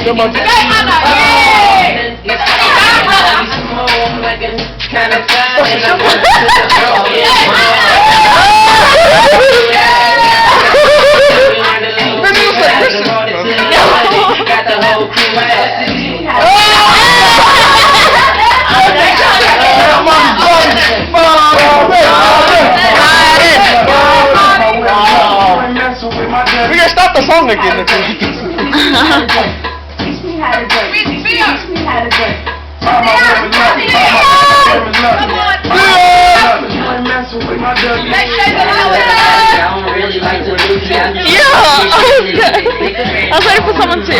We gotta stop the song again. Teach me how to do it. Teach me how to do it. Yeah, I was ready for someone to